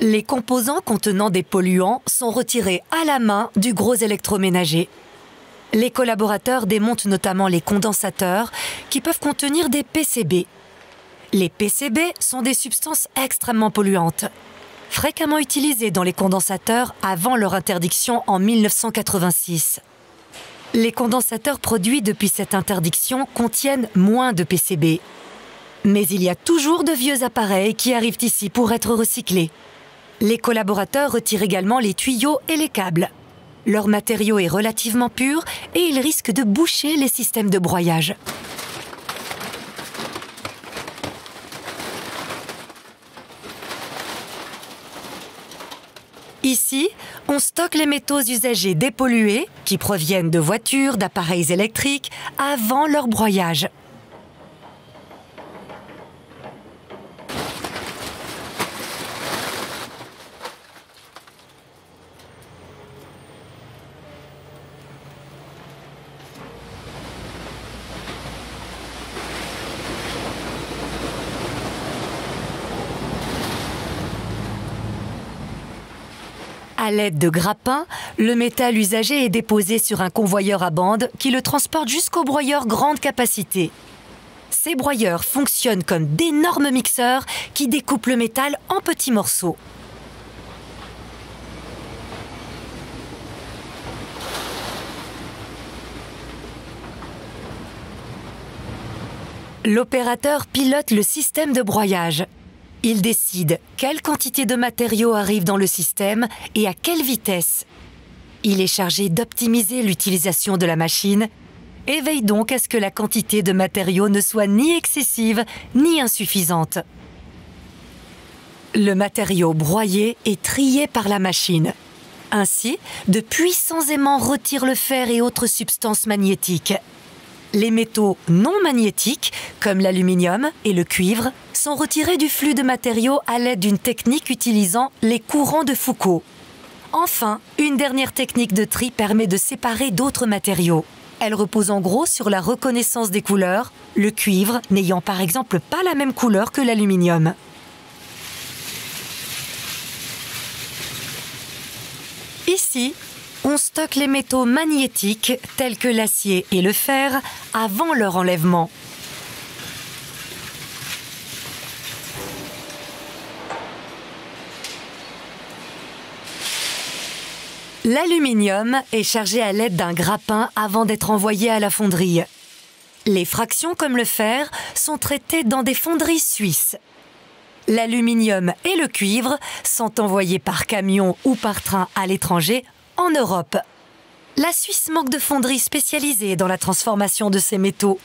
Les composants contenant des polluants sont retirés à la main du gros électroménager. Les collaborateurs démontent notamment les condensateurs qui peuvent contenir des PCB. Les PCB sont des substances extrêmement polluantes, fréquemment utilisées dans les condensateurs avant leur interdiction en 1986. Les condensateurs produits depuis cette interdiction contiennent moins de PCB. Mais il y a toujours de vieux appareils qui arrivent ici pour être recyclés. Les collaborateurs retirent également les tuyaux et les câbles. Leur matériau est relativement pur et ils risquent de boucher les systèmes de broyage. Ici, on stocke les métaux usagés dépollués, qui proviennent de voitures, d'appareils électriques, avant leur broyage. À l'aide de grappins, le métal usagé est déposé sur un convoyeur à bande qui le transporte jusqu'au broyeur grande capacité. Ces broyeurs fonctionnent comme d'énormes mixeurs qui découpent le métal en petits morceaux. L'opérateur pilote le système de broyage. Il décide quelle quantité de matériaux arrive dans le système et à quelle vitesse. Il est chargé d'optimiser l'utilisation de la machine et veille donc à ce que la quantité de matériaux ne soit ni excessive ni insuffisante. Le matériau broyé est trié par la machine. Ainsi, de puissants aimants retirent le fer et autres substances magnétiques. Les métaux non magnétiques, comme l'aluminium et le cuivre, sont retirés du flux de matériaux à l'aide d'une technique utilisant les courants de Foucault. Enfin, une dernière technique de tri permet de séparer d'autres matériaux. Elle repose en gros sur la reconnaissance des couleurs, le cuivre n'ayant par exemple pas la même couleur que l'aluminium. Ici, on stocke les métaux magnétiques tels que l'acier et le fer avant leur enlèvement. L'aluminium est chargé à l'aide d'un grappin avant d'être envoyé à la fonderie. Les fractions comme le fer sont traitées dans des fonderies suisses. L'aluminium et le cuivre sont envoyés par camion ou par train à l'étranger en Europe. La Suisse manque de fonderies spécialisées dans la transformation de ces métaux.